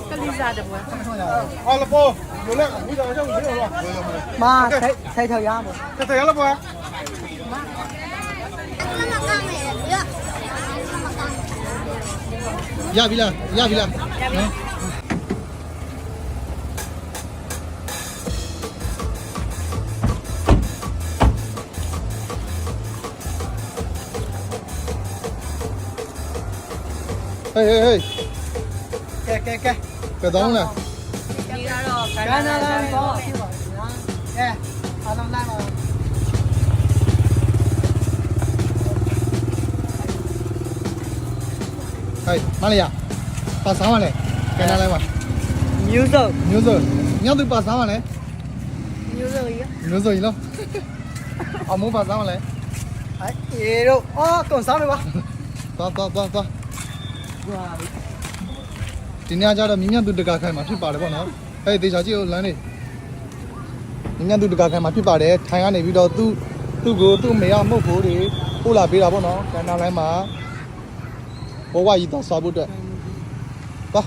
个绿色的不？好了不？有两个，你找一下我没有了。妈，才条鸭不？这怎样了不？压逼了，压逼了。哎，该动了。干了，走。哎，好了，来了。哎，哪里呀？把3万嘞，该拿来嘛。牛肉，你要都把3万嘞？牛肉一了。啊，没把3万嘞。哎，牛肉，哦，跟上来吧。走。今天家的明天都这个开嘛，去扒的不孬。哎，等下就来嘞。明天都这个开嘛，去扒的，太阳那边都没啊，没铺的，铺那边了不孬，该拿来嘛。我娃一到刷不着，走。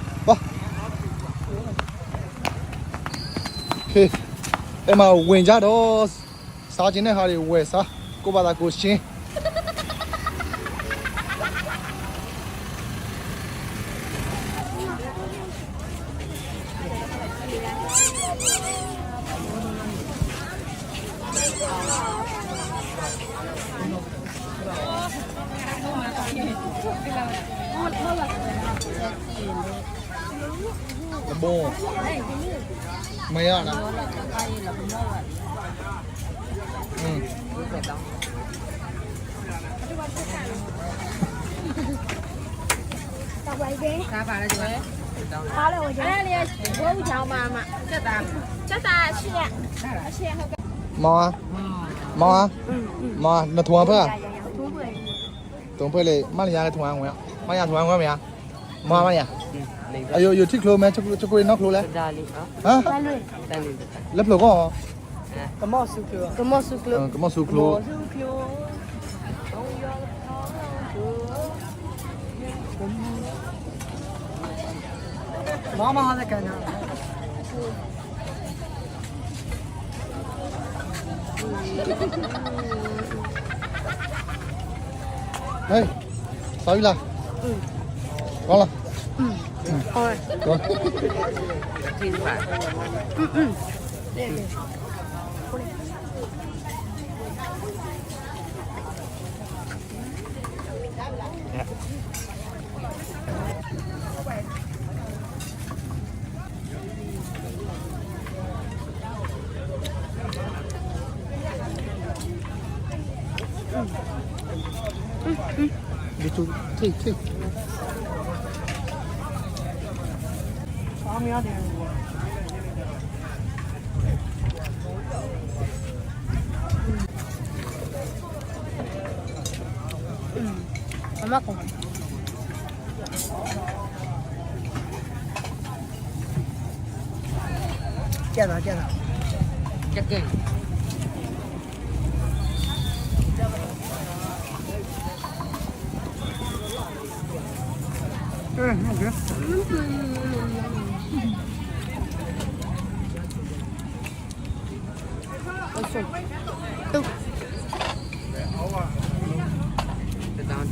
嘿，哎嘛，问家都杀进来哈的为啥？我把它给先。bồ mấy à nè Cá vào đây rồi. Cá đây rồi. Đây này, bố chào bà mà. Chắc ta xe không. mò nó thua phải à thua phải là má nhà thua ăn không má nhà thua ăn không mày mò má nhà ayo thích luôn mày cho quên nó luôn đấy hả lấp luôn có cái mỏ súp lô cái mỏ súp lô mỏ mà cái nào đây sao là ngon là rồi đi chú thích Mama con. Chết rồi. Chắc kì.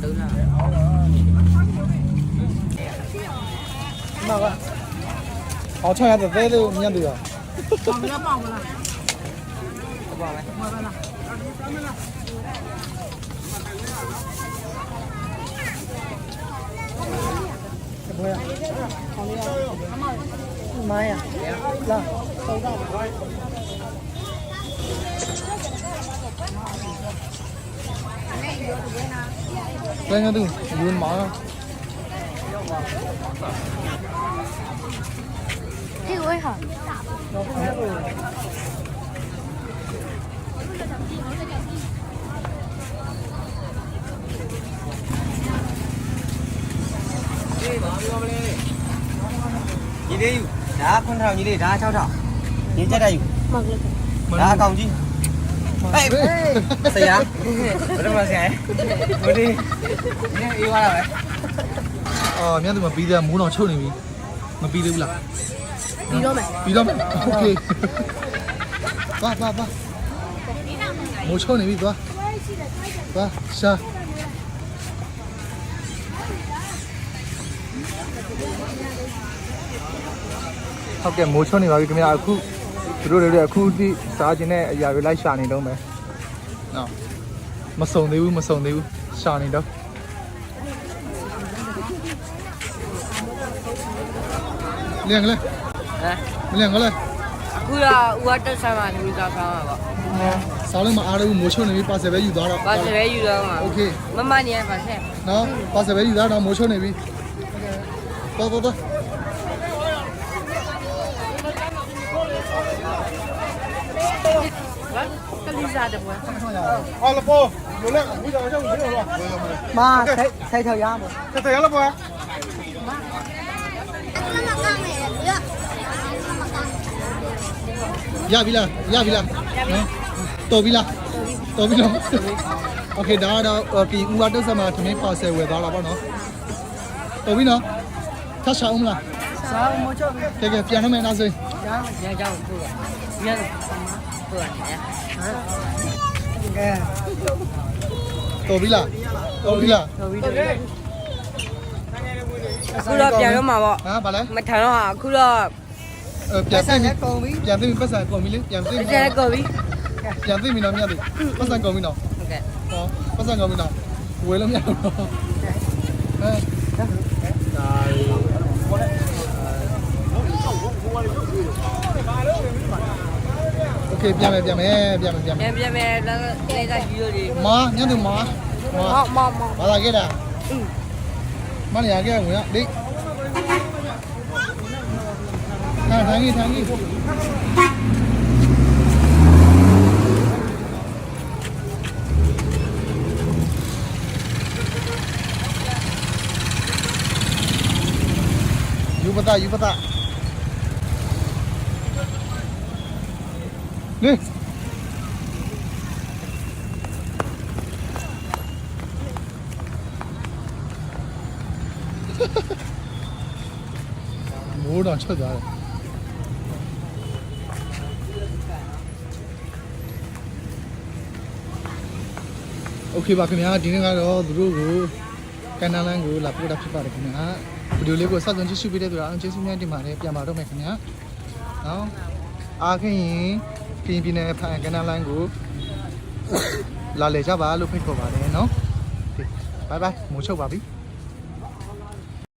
Từ là mà vậy họ cho nhà tới đâu nhận được bỏng là bỏ này mai à là lên nha đừng luôn máu cái ơi hả gì đi đã con thằng gì đi đã sao thảo nhìn chết đây đã không chứ ê xì à ở đâu mà xì đi yêu ai rồi အော်မြန်သူမပြီးသေးမိုးတော့ချုပ်နေပြီမပြီးသေးဘူးလား ပြီးတော့မယ် ပြီးတော့โอเคသွားမိုးချုပ်နေပြီသွားရှာဟုတ်ကဲ့မိုးချုံနေပါပြီခင်ဗျာအခုသူတို့တွေအခုဒီစားခြင်းနဲ့အရာတွေလိုက်ရှာနေတော့မယ်နော်မစုံသေးဘူးရှာနေတော့လျံကလေး ဟမ် လျံကလေး အခုကဦးကတက်ဆိုင်မှာလူသားဆောင်ပါပေါ့ စားလို့မအားဘူးမိုးချုံနေပြီပါဆယ်ပဲယူသွားတော့ ပါစပဲယူတော့မှာ โอเค မမနေပါဆက် နော်ပါဆယ်ပဲယူသွားတော့မိုးချုံနေပြီတော် ကလေးစားတယ်ပေါ့ 好了不有了我想下午没有了 မာထိုက်ထောက်ရမှာ 这怎样了不 ရပြီလားတော်ပြီလားโอเคဒါကတော့ဒီဦးဝတ်တက်ဆက်မှာသမင်းပါဆယ်ဝယ်သွားတာပေါ့နော်တော်ပြီနော်ထပ်ရှာအောင်မလား စားမချော ကဲပြန်တော့မယ်နောက်ဆို ရကြောင်းပို့ရရတယ်ပို့ရတယ်ဟမ်ကဲ တော်ပြီလားတော်ပြီလား တော်ပြီအခုတော့ပြန်တော့မှာပေါ့ ဟာဗါလဲ မထန်တော့အခုတော့ ပြန်သိပြီပြန်သိပြီပတ်စံကုန်ပြီလေပြန်သိပြီ ကျဲကုန်ပြီ ပြန်သိပြီနော်မြတ်ပြီပတ်စံကုန်ပြီနော် ဟုတ်ကဲ့ ဟောပတ်စံကုန်ပြီနော်ဝယ်လို့မရဘူးနော်ဟဲ့โอเคပြန်မယ် ပြန်မယ်လည်းကယူရည် မာညနေမာ မော ဘာလာခဲ့တာမနေရခဲ့ဝင်ရဒိတ်ထိုင်ကြီးယူပတာလေမိုးတော့ချက်သွားတယ်โอเคပါခင်ဗျာဒီနေ့ကတော့သူတို့ကိုကန်နာလန်ကိုလာပို့တာဖြစ်ပါတယ်ခင်ဗျာဗီဒီယိုလေးကိုဆက်သွင်းကြည့်ရှုပေးတဲ့သူအားလုံးကျေးဇူးများတင်ပါတယ်ပြန်ပါတော့မယ်ခင်ဗျာနော်အားခင်ရင်ပြင်းနဲ့ဖန်ကန်နာလန်ကိုလာလေကြပါလို့ဖိတ်ခေါ်ပါတယ်နော်โอเคဘိုင်ဘိုင်မိုးချုပ်ပါပြီ